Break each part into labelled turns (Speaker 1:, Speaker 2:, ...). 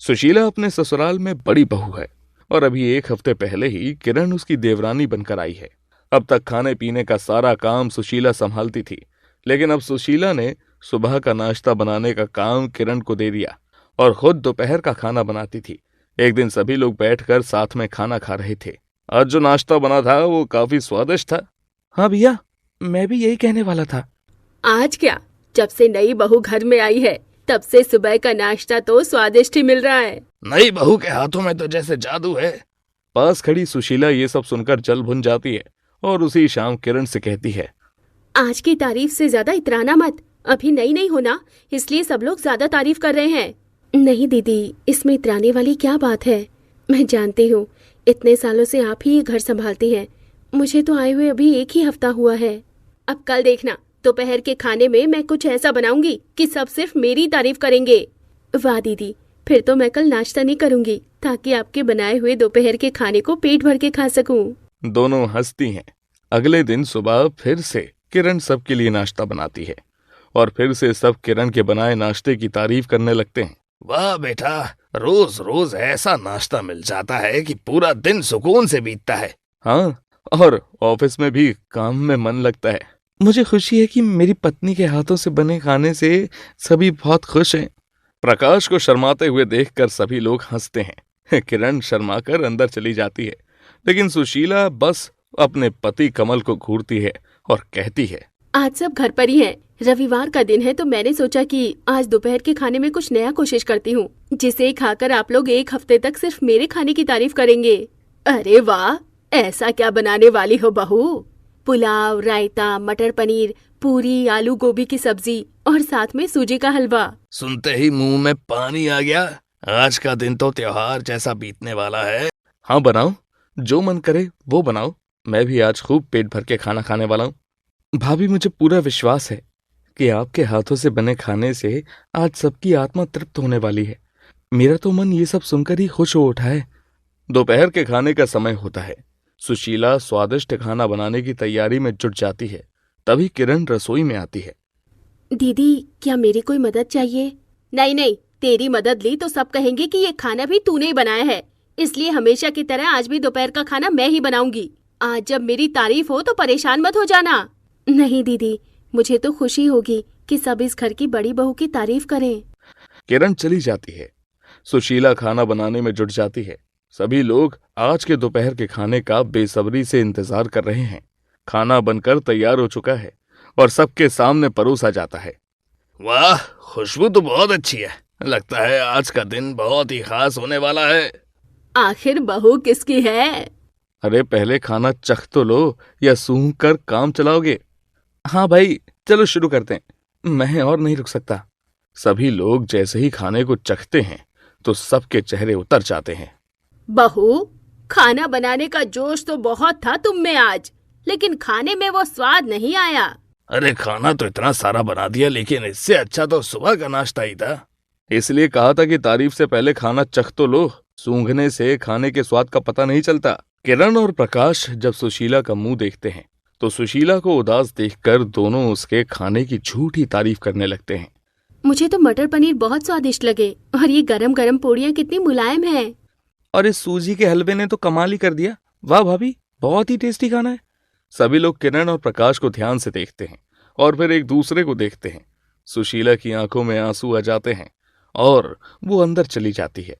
Speaker 1: सुशीला अपने ससुराल में बड़ी बहू है और अभी एक हफ्ते पहले ही किरण उसकी देवरानी बनकर आई है। अब तक खाने पीने का सारा काम सुशीला संभालती थी, लेकिन अब सुशीला ने सुबह का नाश्ता बनाने का काम किरण को दे दिया और खुद दोपहर का खाना बनाती थी। एक दिन सभी लोग बैठकर साथ में खाना खा रहे थे। आज जो नाश्ता बना था वो काफी स्वादिष्ट था।
Speaker 2: हाँ भैया, मैं भी यही कहने वाला था।
Speaker 3: आज क्या, जब से नई बहू घर में आई है तब से सुबह का नाश्ता तो स्वादिष्ट ही मिल रहा है।
Speaker 1: नई बहू के हाथों में तो जैसे जादू है। पास खड़ी सुशीला ये सब सुनकर जल भुन जाती है और उसी शाम किरण से कहती है,
Speaker 3: आज की तारीफ से ज्यादा इतराना मत, अभी नई नहीं होना इसलिए सब लोग ज्यादा तारीफ कर रहे हैं। नहीं दीदी, इसमें इतराने वाली क्या बात है। मैं जानती हूँ इतने सालों से आप ही ये घर संभालती हैं। मुझे तो आए हुए अभी एक ही हफ्ता हुआ है। अब कल देखना, दोपहर के खाने में मैं कुछ ऐसा बनाऊंगी कि सब सिर्फ मेरी तारीफ करेंगे। वाह दीदी, फिर तो मैं कल नाश्ता नहीं करूंगी ताकि आपके बनाए हुए दोपहर के खाने को पेट भर के खा सकूं।
Speaker 1: दोनों हंसती हैं। अगले दिन सुबह फिर से किरण सबके लिए नाश्ता बनाती है और फिर से सब किरण के बनाए नाश्ते की तारीफ करने लगते हैं। वाह बेटा, रोज रोज ऐसा नाश्ता मिल जाता है कि पूरा दिन सुकून से बीतता है। हाँ, और ऑफिस में भी काम में मन लगता है।
Speaker 2: मुझे खुशी है कि मेरी पत्नी के हाथों से बने खाने से सभी बहुत खुश हैं।
Speaker 1: प्रकाश को शर्माते हुए देखकर सभी लोग हंसते हैं। किरण शर्माकर अंदर चली जाती है, लेकिन सुशीला बस अपने पति कमल को घूरती है और कहती है,
Speaker 3: आज सब घर पर ही हैं। रविवार का दिन है तो मैंने सोचा कि आज दोपहर के खाने में कुछ नया कोशिश करती हूँ, जिसे खाकर आप लोग एक हफ्ते तक सिर्फ मेरे खाने की तारीफ करेंगे। अरे वाह, ऐसा क्या बनाने वाली हो बहू। पुलाव, रायता, मटर पनीर, पूरी, आलू गोभी की सब्जी और साथ में सूजी का हलवा।
Speaker 1: सुनते ही मुंह में पानी आ गया। आज का दिन तो त्योहार जैसा बीतने वाला है। हाँ बनाओ, जो मन करे वो बनाओ। मैं भी आज खूब पेट भर के खाना खाने वाला हूँ।
Speaker 2: भाभी, मुझे पूरा विश्वास है कि आपके हाथों से बने खाने से आज सबकी आत्मा तृप्त होने वाली है। मेरा तो मन ये सब सुनकर ही खुश हो उठा है।
Speaker 1: दोपहर के खाने का समय होता है। सुशीला स्वादिष्ट खाना बनाने की तैयारी में जुट जाती है। तभी किरण रसोई में आती है।
Speaker 3: दीदी, क्या मेरी कोई मदद चाहिए? नहीं नहीं, तेरी मदद ली तो सब कहेंगे कि ये खाना भी तूने ही बनाया है, इसलिए हमेशा की तरह आज भी दोपहर का खाना मैं ही बनाऊंगी। आज जब मेरी तारीफ हो तो परेशान मत हो जाना। नहीं दीदी, मुझे तो खुशी होगी कि सब इस घर की बड़ी बहू की तारीफ करें।
Speaker 1: किरण चली जाती है। सुशीला खाना बनाने में जुट जाती है। सभी लोग आज के दोपहर के खाने का बेसब्री से इंतजार कर रहे हैं। खाना बनकर तैयार हो चुका है और सबके सामने परोसा जाता है। वाह, खुशबू तो बहुत अच्छी है। लगता है आज का दिन बहुत ही खास होने वाला है।
Speaker 3: आखिर बहू किसकी है?
Speaker 1: अरे पहले खाना चख तो लो, या सूंघ कर काम चलाओगे?
Speaker 2: हाँ भाई, चलो शुरू करते हैं, मैं और नहीं रुक सकता।
Speaker 1: सभी लोग जैसे ही खाने को चखते हैं तो सबके चेहरे उतर जाते हैं।
Speaker 3: बहू, खाना बनाने का जोश तो बहुत था तुम में आज, लेकिन खाने में वो स्वाद नहीं आया।
Speaker 1: अरे खाना तो इतना सारा बना दिया, लेकिन इससे अच्छा तो सुबह का नाश्ता ही था। इसलिए कहा था कि तारीफ से पहले खाना चख तो लो। सूंघने से खाने के स्वाद का पता नहीं चलता। किरण और प्रकाश जब सुशीला का मुंह देखते हैं तो सुशीला को उदास देखकर दोनों उसके खाने की झूठी तारीफ करने लगते हैं।
Speaker 3: मुझे तो मटर पनीर बहुत स्वादिष्ट लगे और ये गरम गरम पूड़ियाँ कितनी मुलायम है।
Speaker 2: और इस सूजी के हलवे ने तो कमाल ही कर दिया। वाह भाभी, बहुत ही टेस्टी खाना है।
Speaker 1: सभी लोग किरण और प्रकाश को ध्यान से देखते हैं और फिर एक दूसरे को देखते हैं। सुशीला की आंखों में आंसू आ जाते हैं और वो अंदर चली जाती है।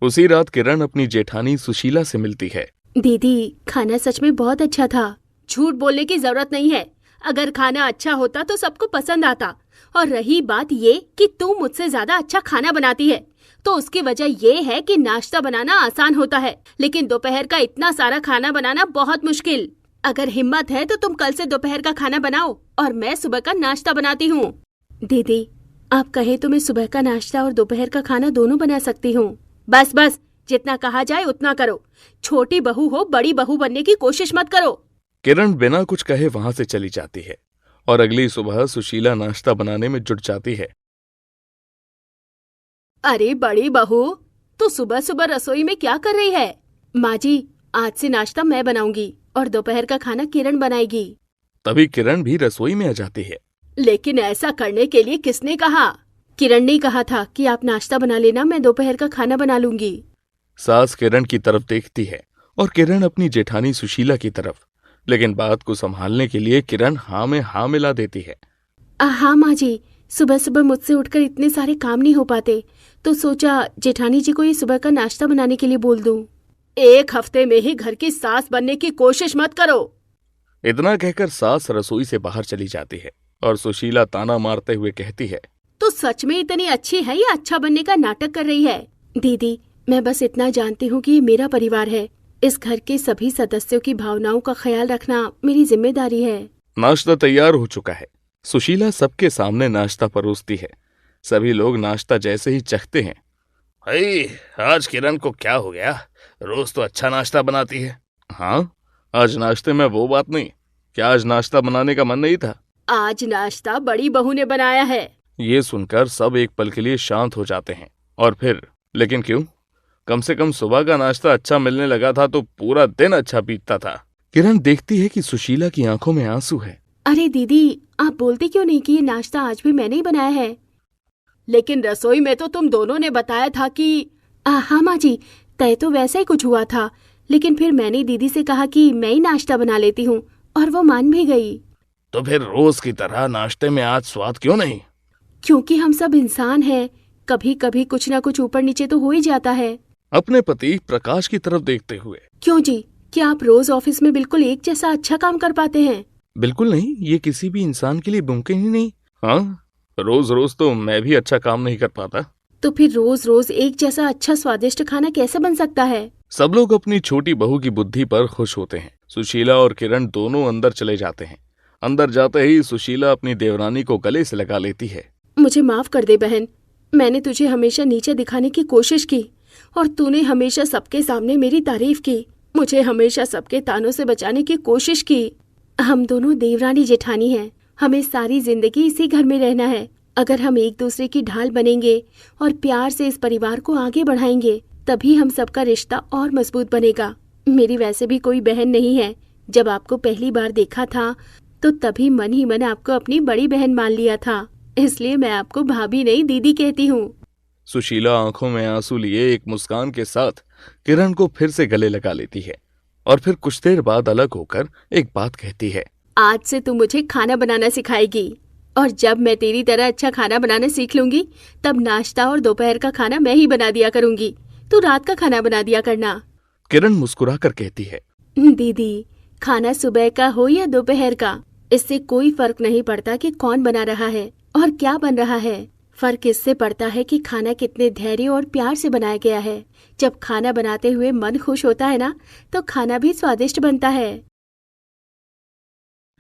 Speaker 1: उसी रात किरण अपनी जेठानी सुशीला से मिलती है।
Speaker 3: दीदी, खाना सच में बहुत अच्छा था। झूठ बोलने की जरूरत नहीं है। अगर खाना अच्छा होता तो सबको पसंद आता। और रही बात ये कि तू मुझसे ज्यादा अच्छा खाना बनाती है, तो उसकी वजह ये है कि नाश्ता बनाना आसान होता है, लेकिन दोपहर का इतना सारा खाना बनाना बहुत मुश्किल। अगर हिम्मत है तो तुम कल से दोपहर का खाना बनाओ और मैं सुबह का नाश्ता बनाती हूँ। दीदी, आप कहे तो मैं सुबह का नाश्ता और दोपहर का खाना दोनों बना सकती हूँ। बस बस, जितना कहा जाए उतना करो। छोटी बहू हो, बड़ी बहू बनने की कोशिश मत करो।
Speaker 1: किरण बिना कुछ कहे वहां से चली जाती है और अगली सुबह सुशीला नाश्ता बनाने में जुट जाती है।
Speaker 3: अरे बड़ी बहू, तू सुबह सुबह रसोई में क्या कर रही है? माँ जी, आज से नाश्ता मैं बनाऊंगी और दोपहर का खाना किरण बनाएगी।
Speaker 1: तभी किरण भी रसोई में आ जाती है।
Speaker 3: लेकिन ऐसा करने के लिए किसने कहा? किरण ने कहा था कि आप नाश्ता बना लेना, मैं दोपहर का खाना बना लूंगी।
Speaker 1: सास किरण की तरफ देखती है और किरण अपनी जेठानी सुशीला की तरफ, लेकिन बात को संभालने के लिए किरण हाँ में हाँ मिला देती है।
Speaker 3: हाँ माँ जी, सुबह सुबह मुझसे उठकर इतने सारे काम नहीं हो पाते, तो सोचा जेठानी जी को ये सुबह का नाश्ता बनाने के लिए बोल दूं। एक हफ्ते में ही घर की सास बनने की कोशिश मत करो।
Speaker 1: इतना कहकर सास रसोई से बाहर चली जाती है और सुशीला ताना मारते हुए कहती है,
Speaker 3: तो सच में इतनी अच्छी है या अच्छा बनने का नाटक कर रही है? दीदी, मैं बस इतना जानती हूँ कि ये मेरा परिवार है। इस घर के सभी सदस्यों की भावनाओं का ख्याल रखना मेरी जिम्मेदारी है।
Speaker 1: नाश्ता तैयार हो चुका है। सुशीला सबके सामने नाश्ता परोसती है। सभी लोग नाश्ता जैसे ही चखते हैं, भाई आज किरण को क्या हो गया, रोज तो अच्छा नाश्ता बनाती है। हाँ, आज नाश्ते में वो बात नहीं, क्या आज नाश्ता बनाने का मन नहीं था?
Speaker 3: आज नाश्ता बड़ी बहू ने बनाया है।
Speaker 1: ये सुनकर सब एक पल के लिए शांत हो जाते हैं। और फिर, लेकिन क्यों? कम से कम सुबह का नाश्ता अच्छा मिलने लगा था तो पूरा दिन अच्छा बीतता था। किरण देखती है कि सुशीला की आंखों में आंसू है।
Speaker 3: अरे दीदी, आप बोलते क्यों नहीं कि ये नाश्ता आज भी मैंने ही बनाया है? लेकिन रसोई में तो तुम दोनों ने बताया था कि हाँ माँ जी, तय तो वैसा ही कुछ हुआ था, लेकिन फिर मैंने दीदी से कहा कि मैं ही नाश्ता बना लेती हूँ और वो मान भी गई।
Speaker 1: तो फिर रोज की तरह नाश्ते में आज स्वाद क्यों नहीं?
Speaker 3: क्योंकि हम सब इंसान हैं, कभी कभी कुछ ना कुछ ऊपर नीचे तो हो ही जाता है।
Speaker 1: अपने पति प्रकाश की तरफ देखते हुए,
Speaker 3: क्यों जी, क्या आप रोज ऑफिस में बिल्कुल एक जैसा अच्छा काम कर पाते हैं?
Speaker 1: बिल्कुल नहीं, ये किसी भी इंसान के लिए मुमकिन ही नहीं। हाँ, रोज रोज तो मैं भी अच्छा काम नहीं कर पाता।
Speaker 3: तो फिर रोज रोज एक जैसा अच्छा स्वादिष्ट खाना कैसे बन सकता है?
Speaker 1: सब लोग अपनी छोटी बहू की बुद्धि पर खुश होते हैं। सुशीला और किरण दोनों अंदर चले जाते हैं। अंदर जाते ही सुशीला अपनी देवरानी को गले से लगा लेती है।
Speaker 3: मुझे माफ कर दे बहन, मैंने तुझे हमेशा नीचे दिखाने की कोशिश की और तूने हमेशा सबके सामने मेरी तारीफ की। मुझे हमेशा सबके तानों से बचाने की कोशिश की। हम दोनों देवरानी जेठानी हैं, हमें सारी जिंदगी इसी घर में रहना है। अगर हम एक दूसरे की ढाल बनेंगे और प्यार से इस परिवार को आगे बढ़ाएंगे, तभी हम सबका रिश्ता और मजबूत बनेगा। मेरी वैसे भी कोई बहन नहीं है। जब आपको पहली बार देखा था तो तभी मन ही मन आपको अपनी बड़ी बहन मान लिया था, इसलिए मैं आपको भाभी नहीं दीदी कहती हूँ।
Speaker 1: सुशीला आंखों में आंसू लिए एक मुस्कान के साथ किरण को फिर से गले लगा लेती है और फिर कुछ देर बाद अलग होकर एक बात कहती है।
Speaker 3: आज से तू मुझे खाना बनाना सिखाएगी और जब मैं तेरी तरह अच्छा खाना बनाना सीख लूंगी तब नाश्ता और दोपहर का खाना मैं ही बना दिया करूंगी, तू रात का खाना बना दिया करना।
Speaker 1: किरण मुस्कुराकर कहती है,
Speaker 3: दीदी, खाना सुबह का हो या दोपहर का, इससे कोई फर्क नहीं पड़ता कि कौन बना रहा है और क्या बन रहा है। फर्क इससे पड़ता है कि खाना कितने धैर्य और प्यार से बनाया गया है। जब खाना बनाते हुए मन खुश होता है ना, तो खाना भी स्वादिष्ट बनता है।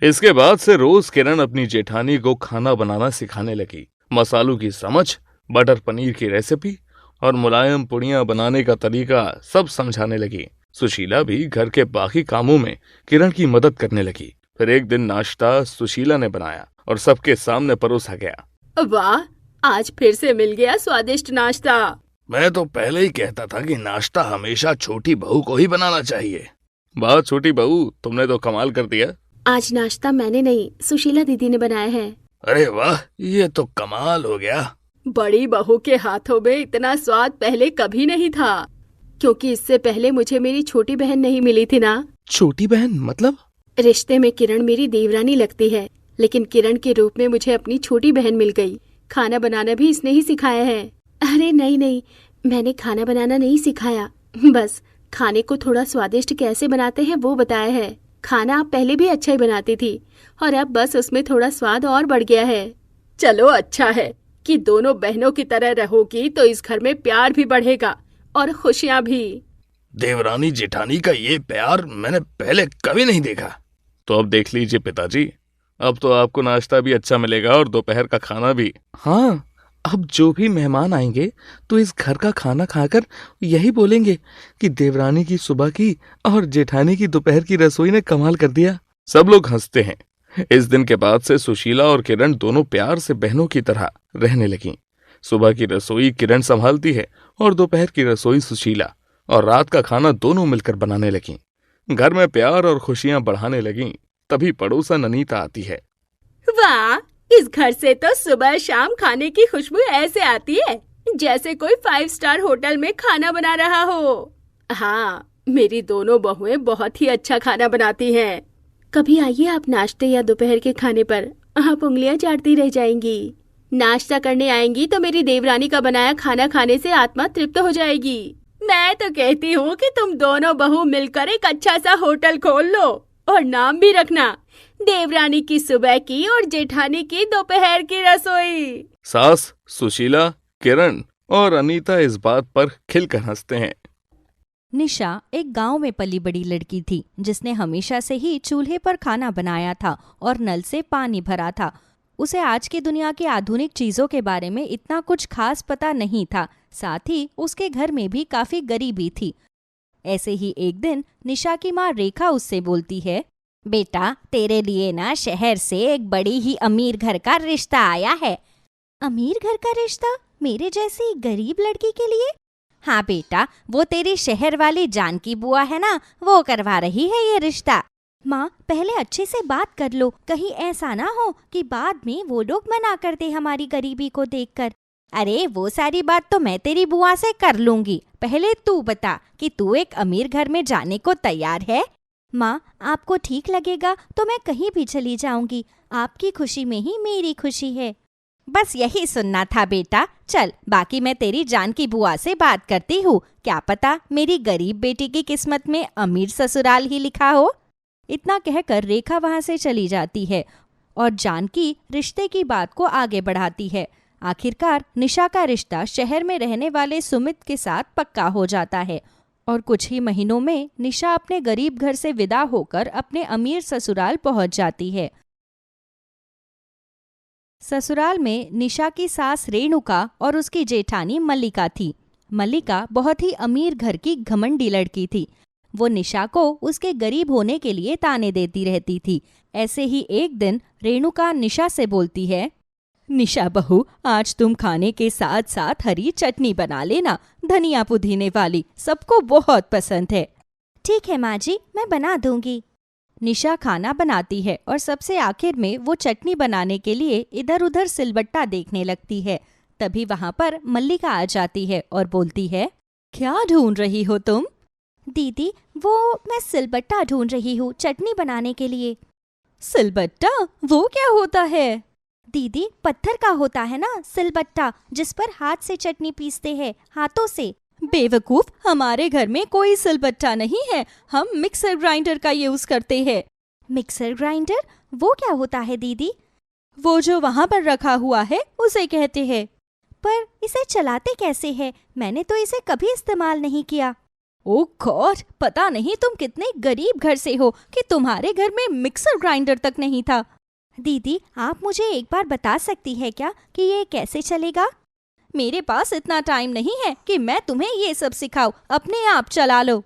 Speaker 1: इसके बाद से रोज किरण अपनी जेठानी को खाना बनाना सिखाने लगी। मसालों की समझ, बटर पनीर की रेसिपी और मुलायम पुड़ियां बनाने का तरीका सब समझाने लगी। सुशीला भी घर के बाकी कामों में किरण की मदद करने लगी। फिर एक दिन नाश्ता सुशीला ने बनाया और सबके सामने परोसा गया।
Speaker 3: वाह, आज फिर से मिल गया स्वादिष्ट नाश्ता।
Speaker 1: मैं तो पहले ही कहता था कि नाश्ता हमेशा छोटी बहू को ही बनाना चाहिए। वाह छोटी बहू, तुमने तो कमाल कर दिया।
Speaker 3: आज नाश्ता मैंने नहीं, सुशीला दीदी ने बनाया है।
Speaker 1: अरे वाह, ये तो कमाल हो गया।
Speaker 3: बड़ी बहू के हाथों में इतना स्वाद पहले कभी नहीं था, क्योंकि इससे पहले मुझे मेरी छोटी बहन नहीं मिली थी ना।
Speaker 1: छोटी बहन मतलब?
Speaker 3: रिश्ते में किरण मेरी देवरानी लगती है, लेकिन किरण के रूप में मुझे अपनी छोटी बहन मिल गई। खाना बनाना भी इसने ही सिखाया है। अरे नहीं, मैंने खाना बनाना नहीं सिखाया, बस खाने को थोड़ा स्वादिष्ट कैसे बनाते हैं वो बताया है। खाना आप पहले भी अच्छा ही बनाती थी और अब बस उसमें थोड़ा स्वाद और बढ़ गया है। चलो अच्छा है कि दोनों बहनों की तरह रहोगी तो इस घर में प्यार भी बढ़ेगा और खुशियाँ भी।
Speaker 1: देवरानी जेठानी का ये प्यार मैंने पहले कभी नहीं देखा। तो अब देख लीजिए पिताजी, अब तो आपको नाश्ता भी अच्छा मिलेगा और दोपहर का खाना भी।
Speaker 2: हाँ, अब जो भी मेहमान आएंगे तो इस घर का खाना खाकर यही बोलेंगे कि देवरानी की सुबह की और जेठानी की दोपहर की रसोई ने कमाल कर दिया।
Speaker 1: सब लोग हंसते हैं। इस दिन के बाद से सुशीला और किरण दोनों प्यार से बहनों की तरह रहने लगीं। सुबह की रसोई किरण संभालती है और दोपहर की रसोई सुशीला, और रात का खाना दोनों मिलकर बनाने लगीं। घर में प्यार और खुशियां बढ़ाने लगीं। तभी पड़ोसन अनीता आती है।
Speaker 3: वाह, इस घर से तो सुबह शाम खाने की खुशबू ऐसे आती है जैसे कोई 5 स्टार होटल में खाना बना रहा हो। हाँ, मेरी दोनों बहुएं बहुत ही अच्छा खाना बनाती हैं। कभी आइए आप नाश्ते या दोपहर के खाने पर, आप उंगलियां चाटती रह जाएंगी। नाश्ता करने आएंगी तो मेरी देवरानी का बनाया खाना खाने से आत्मा तृप्त हो जाएगी। मैं तो कहती हूँ कि तुम दोनों बहू मिलकर एक अच्छा सा होटल खोल लो और नाम भी रखना, देवरानी की सुबह की और जेठानी की दोपहर की रसोई।
Speaker 1: सास, सुशीला, किरण और अनीता इस बात पर खिलकर हंसते हैं।
Speaker 4: निशा एक गांव में पली बड़ी लड़की थी जिसने हमेशा से ही चूल्हे पर खाना बनाया था और नल से पानी भरा था। उसे आज की दुनिया की आधुनिक चीजों के बारे में इतना कुछ खास पता नहीं था। साथ ही उसके घर में भी काफी गरीबी थी। ऐसे ही एक दिन निशा की माँ रेखा उससे बोलती है, बेटा तेरे लिए ना शहर से एक बड़ी ही अमीर घर का रिश्ता आया है। अमीर घर का रिश्ता? मेरे जैसी गरीब लड़की के लिए? हाँ बेटा, वो तेरी शहर वाली जानकी बुआ है ना, वो करवा रही है ये रिश्ता। माँ पहले अच्छे से बात कर लो, कहीं ऐसा ना हो कि बाद में वो लोग मना कर दे हमारी गरीबी को देखकर। अरे वो सारी बात तो मैं तेरी बुआ से कर लूंगी, पहले तू बता कि तू एक अमीर घर में जाने को तैयार है? माँ आपको ठीक लगेगा तो मैं कहीं भी चली जाऊंगी, आपकी खुशी में ही मेरी खुशी है। बस यही सुनना था बेटा, चल बाकी मैं तेरी जान की बुआ से बात करती हूँ, क्या पता मेरी गरीब बेटी की किस्मत में अमीर ससुराल ही लिखा हो। इतना कहकर रेखा वहां से चली जाती है और जानकी रिश्ते की बात को आगे बढ़ाती है। आखिरकार निशा का रिश्ता शहर में रहने वाले सुमित के साथ पक्का हो जाता है और कुछ ही महीनों में निशा अपने गरीब घर से विदा होकर अपने अमीर ससुराल पहुंच जाती है। ससुराल में निशा की सास रेणुका और उसकी जेठानी मल्लिका थी। मल्लिका बहुत ही अमीर घर की घमंडी लड़की थी। वो निशा को उसके गरीब होने के लिए ताने देती रहती थी। ऐसे ही एक दिन रेणुका निशा से बोलती है, निशा बहू आज तुम खाने के साथ साथ हरी चटनी बना लेना, धनिया पुदीने वाली, सबको बहुत पसंद है। ठीक है माँ जी, मैं बना दूंगी। निशा खाना बनाती है और सबसे आखिर में वो चटनी बनाने के लिए इधर उधर सिलबट्टा देखने लगती है। तभी वहां पर मल्लिका आ जाती है और बोलती है, क्या ढूंढ रही हो तुम? दीदी वो मैं सिलबट्टा ढूंढ रही हूँ चटनी बनाने के लिए। सिलबट्टा? वो क्या होता है? दीदी पत्थर का होता है ना सिलबट्टा, जिस पर हाथ से चटनी पीसते हैं, हाथों से। बेवकूफ, हमारे घर में कोई सिलबट्टा नहीं है, हम मिक्सर ग्राइंडर का यूज करते हैं। Mixer grinder? वो क्या होता है दीदी? वो जो वहाँ पर रखा हुआ है उसे कहते हैं। पर इसे चलाते कैसे हैं? मैंने तो इसे कभी इस्तेमाल नहीं किया। ओह गॉड, पता नहीं तुम कितने गरीब घर से हो कि तुम्हारे घर में मिक्सर ग्राइंडर तक नहीं था। दीदी आप मुझे एक बार बता सकती है क्या कि ये कैसे चलेगा? मेरे पास इतना टाइम नहीं है कि मैं तुम्हें ये सब सिखाऊं, अपने आप चला लो।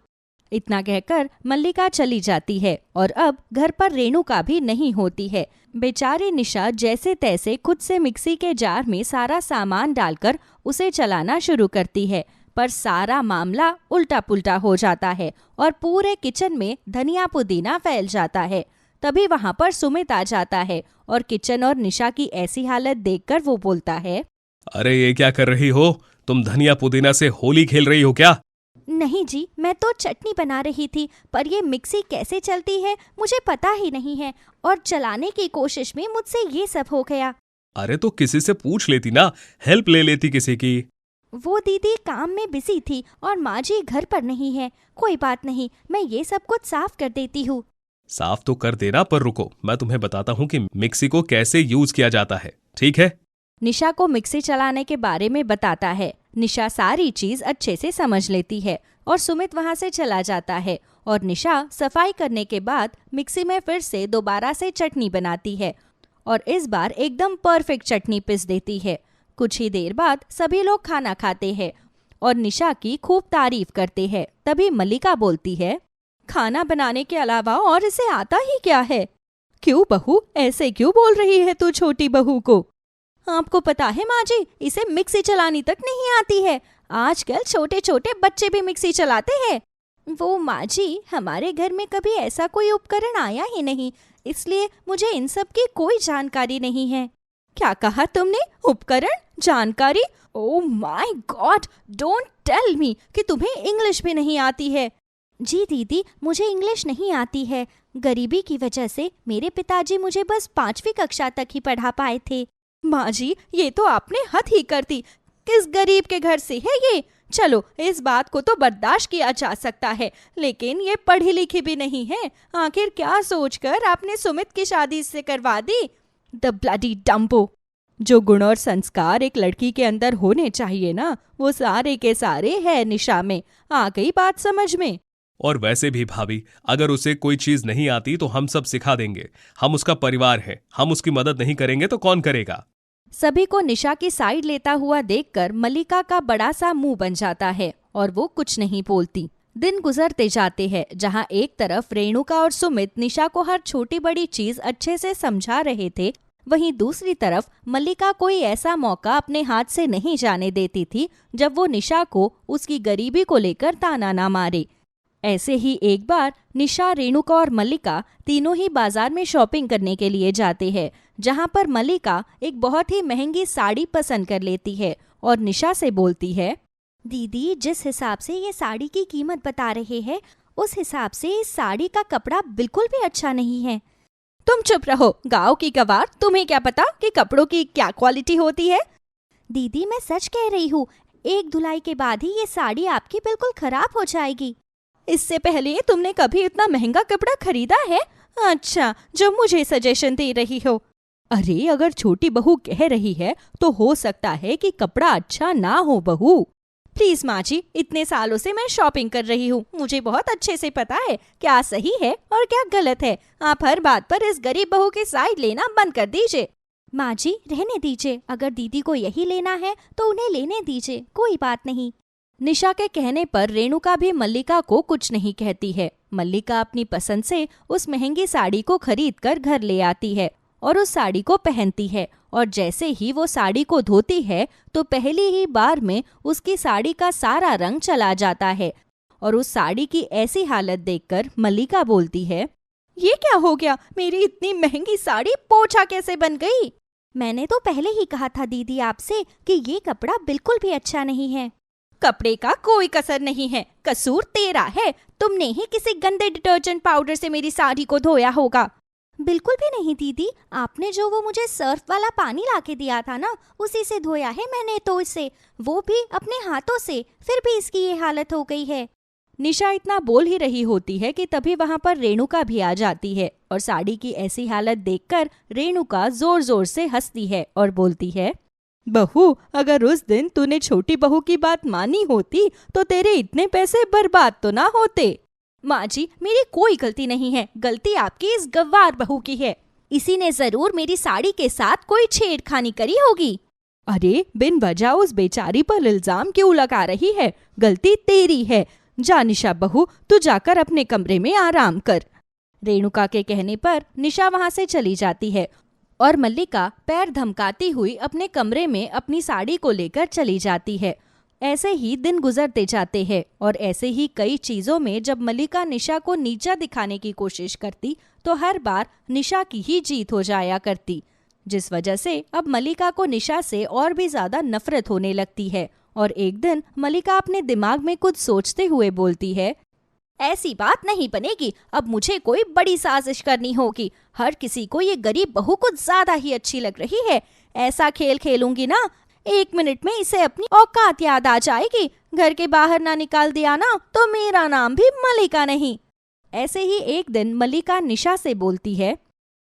Speaker 4: इतना कहकर मल्लिका चली जाती है और अब घर पर रेणुका भी नहीं होती है। बेचारी निशा जैसे तैसे खुद से मिक्सी के जार में सारा सामान डालकर उसे चलाना शुरू करती है, पर सारा मामला उल्टा पुल्टा हो जाता है और पूरे किचन में धनिया पुदीना फैल जाता है। तभी वहां पर सुमित आ जाता है और किचन और निशा की ऐसी हालत देखकर वो बोलता है,
Speaker 5: अरे ये क्या कर रही हो तुम? धनिया पुदीना से होली खेल रही हो क्या?
Speaker 4: नहीं जी, मैं तो चटनी बना रही थी, पर ये मिक्सी कैसे चलती है मुझे पता ही नहीं है और चलाने की कोशिश में मुझसे ये सब हो गया।
Speaker 5: अरे तो किसी से पूछ लेती ना, हेल्प ले लेती किसी की।
Speaker 4: वो दीदी काम में बिजी थी और माँ जी घर पर नहीं है। कोई बात नहीं, मैं ये सब कुछ साफ कर देती हूँ।
Speaker 5: साफ तो कर देना, पर रुको मैं तुम्हें बताता हूँ कि मिक्सी को कैसे यूज किया जाता है, ठीक है?
Speaker 4: निशा को मिक्सी चलाने के बारे में बताता है। निशा सारी चीज अच्छे से समझ लेती है और सुमित वहां से चला जाता है और निशा सफाई करने के बाद मिक्सी में फिर से दोबारा से चटनी बनाती है और इस बार एकदम परफेक्ट चटनी पीस देती है। कुछ ही देर बाद सभी लोग खाना खाते हैं और निशा की खूब तारीफ करते हैं। तभी मल्लिका बोलती है, खाना बनाने के अलावा और इसे आता ही क्या है? क्यों बहू, ऐसे क्यों बोल रही है तू छोटी बहू को? आपको पता है माँ जी, इसे मिक्सी चलानी तक नहीं आती है। आजकल छोटे छोटे बच्चे भी मिक्सी चलाते हैं। वो माँ जी, हमारे घर में कभी ऐसा कोई उपकरण आया ही नहीं, इसलिए मुझे इन सब की कोई जानकारी नहीं है। क्या कहा तुमने? उपकरण? जानकारी? Oh my god, don't tell me कि तुम्हें इंग्लिश भी नहीं आती है। जी दीदी, मुझे इंग्लिश नहीं आती है। गरीबी की वजह से मेरे पिताजी मुझे बस 5वीं कक्षा तक ही पढ़ा पाए थे। माँ जी, ये तो आपने हद ही कर दी। किस गरीब के घर से है ये? चलो, इस बात को तो बर्दाश्त किया जा सकता है, लेकिन ये पढ़ी लिखी भी नहीं है। आखिर क्या सोचकर आपने सुमित की शादी इससे करवा दी? The bloody Dumbo. जो गुण और संस्कार एक लड़की के अंदर होने चाहिए ना, वो सारे के सारे है निशा में। आ गई बात समझ में?
Speaker 5: और वैसे भी भाभी, अगर उसे कोई चीज नहीं आती तो हम सब सिखा देंगे। हम उसका परिवार है, हम उसकी मदद नहीं करेंगे तो कौन करेगा?
Speaker 4: सभी को निशा की साइड लेता हुआ देखकर मल्लिका का बड़ा सा मुंह बन जाता है और वो कुछ नहीं बोलती। दिन गुजरते जाते हैं, जहाँ एक तरफ रेणुका और सुमित निशा को हर छोटी बड़ी चीज अच्छे से समझा रहे थे, वहीं दूसरी तरफ मल्लिका कोई ऐसा मौका अपने हाथ से नहीं जाने देती थी जब वो निशा को उसकी गरीबी को लेकर ताना ना मारे। ऐसे ही एक बार निशा, रेणुका और मल्लिका तीनों ही बाजार में शॉपिंग करने के लिए जाते हैं, जहां पर मल्लिका एक बहुत ही महंगी साड़ी पसंद कर लेती है और निशा से बोलती है, दीदी जिस हिसाब से ये साड़ी की कीमत बता रहे हैं, उस हिसाब से इस साड़ी का कपड़ा बिल्कुल भी अच्छा नहीं है। तुम चुप रहो, गाँव की गवार, तुम्हें क्या पता कि कपड़ों की क्या क्वालिटी होती है? दीदी मैं सच कह रही हूँ, एक धुलाई के बाद ही ये साड़ी आपकी बिल्कुल खराब हो जाएगी। इससे पहले तुमने कभी इतना महंगा कपड़ा खरीदा है? अच्छा, जो मुझे सजेशन दे रही हो। अरे अगर छोटी बहू कह रही है तो हो सकता है कि कपड़ा अच्छा ना हो बहू। प्लीज माँ जी, इतने सालों से मैं शॉपिंग कर रही हूँ, मुझे बहुत अच्छे से पता है क्या सही है और क्या गलत है। आप हर बात पर इस गरीब बहू की साइड लेना बंद कर दीजिए। माँ जी रहने दीजिए, अगर दीदी को यही लेना है तो उन्हें लेने दीजिए, कोई बात नहीं। निशा के कहने पर रेणुका भी मल्लिका को कुछ नहीं कहती है। मल्लिका अपनी पसंद से उस महंगी साड़ी को खरीद कर घर ले आती है और उस साड़ी को पहनती है, और जैसे ही वो साड़ी को धोती है तो पहली ही बार में उसकी साड़ी का सारा रंग चला जाता है। और उस साड़ी की ऐसी हालत देखकर मल्लिका बोलती है, ये क्या हो गया? मेरी इतनी महंगी साड़ी पोछा कैसे बन गई? मैंने तो पहले ही कहा था दीदी आपसे कि ये कपड़ा बिल्कुल भी अच्छा नहीं है। कपड़े का कोई कसर नहीं है, कसूर तेरा है। तुमने ही किसी गंदे डिटर्जेंट पाउडर से मेरी साड़ी को धोया होगा। बिल्कुल भी नहीं दीदी, आपने जो वो मुझे सर्फ वाला पानी लाके दिया था ना, उसी से धोया है मैंने तो इसे, वो भी अपने हाथों से, फिर भी इसकी ये हालत हो गई है। निशा इतना बोल ही रही होती है कि तभी वहाँ पर रेणुका भी आ जाती है और साड़ी की ऐसी हालत देखकर रेणुका जोर जोर से हंसती है और बोलती है, बहू अगर उस दिन तूने छोटी बहू की बात मानी होती तो तेरे इतने पैसे बर्बाद तो ना होते। माँ जी मेरी कोई गलती नहीं है, गलती आपकी इस गवार बहू की है। इसी ने जरूर मेरी साड़ी के साथ कोई छेड़खानी करी होगी। अरे बिन वजह उस बेचारी पर इल्जाम क्यों लगा रही है? गलती तेरी है। जा निशा बहू, तू जाकर अपने कमरे में आराम कर। रेणुका के कहने पर निशा वहाँ से चली जाती है और मल्लिका पैर धमकाती हुई अपने कमरे में अपनी साड़ी को लेकर चली जाती है। ऐसे ही दिन गुजरते जाते हैं और ऐसे ही कई चीजों में जब मल्लिका निशा को नीचा दिखाने की कोशिश करती तो हर बार निशा की ही जीत हो जाया करती, जिस वजह से अब मल्लिका को निशा से और भी ज्यादा नफरत होने लगती है। और एक दिन मल्लिका अपने दिमाग में कुछ सोचते हुए बोलती है, ऐसी बात नहीं बनेगी, अब मुझे कोई बड़ी साजिश करनी होगी। हर किसी को ये गरीब बहू कुछ ज्यादा ही अच्छी लग रही है। ऐसा खेल खेलूंगी ना, 1 मिनट में इसे अपनी औकात याद आ जाएगी। घर के बाहर ना निकाल दिया ना तो मेरा नाम भी मल्लिका नहीं। ऐसे ही एक दिन मल्लिका निशा से बोलती है,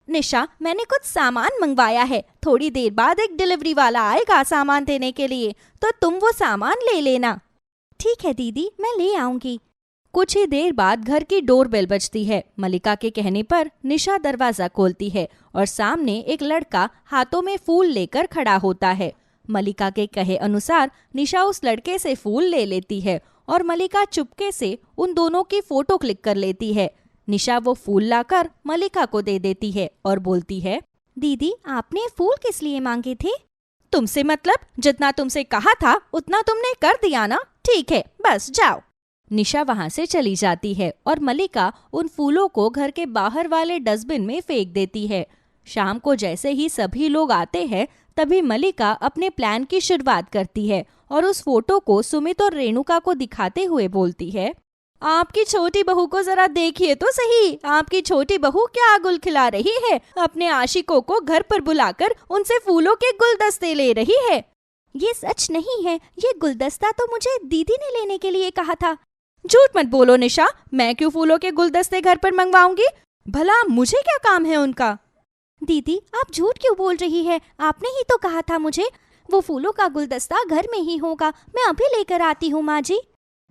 Speaker 4: निशा मैंने कुछ सामान मंगवाया है, थोड़ी देर बाद एक डिलीवरी वाला आएगा सामान देने के लिए, तो तुम वो सामान ले लेना। ठीक है दीदी, मैं ले आऊंगी। कुछ ही देर बाद घर की डोरबेल बजती है। मल्लिका के कहने पर निशा दरवाजा खोलती है और सामने एक लड़का हाथों में फूल लेकर खड़ा होता है। मल्लिका के कहे अनुसार निशा उस लड़के से फूल ले लेती है और मल्लिका चुपके से उन दोनों की फोटो क्लिक कर लेती है। निशा वो फूल लाकर मल्लिका को दे देती है और बोलती है, दीदी आपने फूल किस लिए मांगे थे? तुमसे मतलब? जितना तुमसे कहा था उतना तुमने कर दिया ना, ठीक है बस जाओ। निशा वहाँ से चली जाती है और मल्लिका उन फूलों को घर के बाहर वाले डस्टबिन में फेंक देती है। शाम को जैसे ही सभी लोग आते हैं तभी मल्लिका अपने प्लान की शुरुआत करती है और उस फोटो को सुमित और रेणुका को दिखाते हुए बोलती है, आपकी छोटी बहू को जरा देखिए तो सही, आपकी छोटी बहू क्या गुल खिला रही है, अपने आशिकों को घर पर बुलाकर उनसे फूलों के गुलदस्ते ले रही है। ये सच नहीं है, ये गुलदस्ता तो मुझे दीदी ने लेने के लिए कहा था। झूठ मत बोलो निशा, मैं क्यों फूलों के गुलदस्ते घर पर मंगवाऊंगी, भला मुझे क्या काम है उनका। दीदी आप झूठ क्यों बोल रही है, आपने ही तो कहा था मुझे। वो फूलों का गुलदस्ता घर में ही होगा, मैं अभी लेकर आती हूँ माँ जी।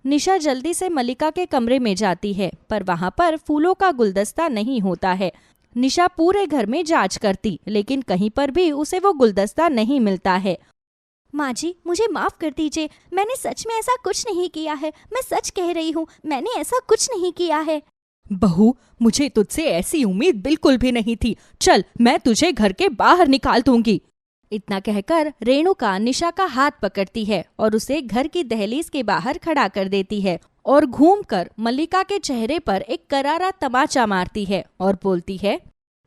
Speaker 4: निशा जल्दी से मल्लिका के कमरे में जाती है, पर वहाँ पर फूलों का गुलदस्ता नहीं होता है। निशा पूरे घर में जांच करती, लेकिन कहीं पर भी उसे वो गुलदस्ता नहीं मिलता है। माँ जी मुझे माफ कर दीजिए, मैंने सच में ऐसा कुछ नहीं किया है, मैं सच कह रही हूँ, मैंने ऐसा कुछ नहीं किया है। बहू मुझे तुझसे ऐसी उम्मीद बिल्कुल भी नहीं थी, चल मैं तुझे घर के बाहर निकाल दूंगी। इतना कहकर रेणुका निशा का हाथ पकड़ती है और उसे घर की दहलीज के बाहर खड़ा कर देती है और घूमकर मल्लिका के चेहरे पर एक करारा तमाचा मारती है और बोलती है,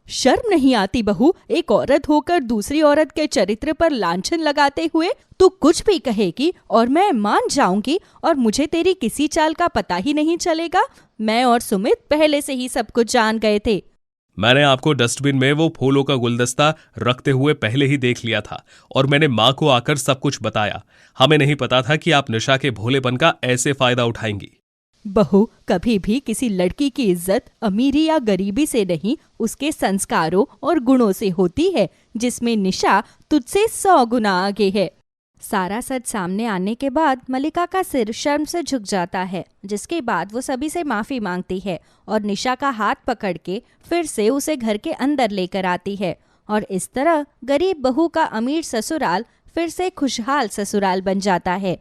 Speaker 4: शर्म नहीं आती बहू, एक औरत होकर दूसरी औरत के चरित्र पर लांछन लगाते हुए तू कुछ भी कहेगी और मैं मान जाऊंगी और मुझे तेरी किसी चाल का पता ही नहीं चलेगा। मैं और सुमित पहले से ही सब कुछ जान गए थे।
Speaker 5: मैंने आपको डस्टबिन में वो फूलों का गुलदस्ता रखते हुए पहले ही देख लिया था और मैंने माँ को आकर सब कुछ बताया। हमें नहीं पता था कि आप निशा के भोलेपन का ऐसे फायदा उठाएंगी।
Speaker 4: बहू कभी भी किसी लड़की की इज्जत अमीरी या गरीबी से नहीं, उसके संस्कारों और गुणों से होती है, जिसमें निशा तुझसे 100 गुना आगे है। सारा सच सामने आने के बाद मल्लिका का सिर शर्म से झुक जाता है, जिसके बाद वो सभी से माफी मांगती है और निशा का हाथ पकड़ के फिर से उसे घर के अंदर लेकर आती है और इस तरह गरीब बहू का अमीर ससुराल फिर से खुशहाल ससुराल बन जाता है।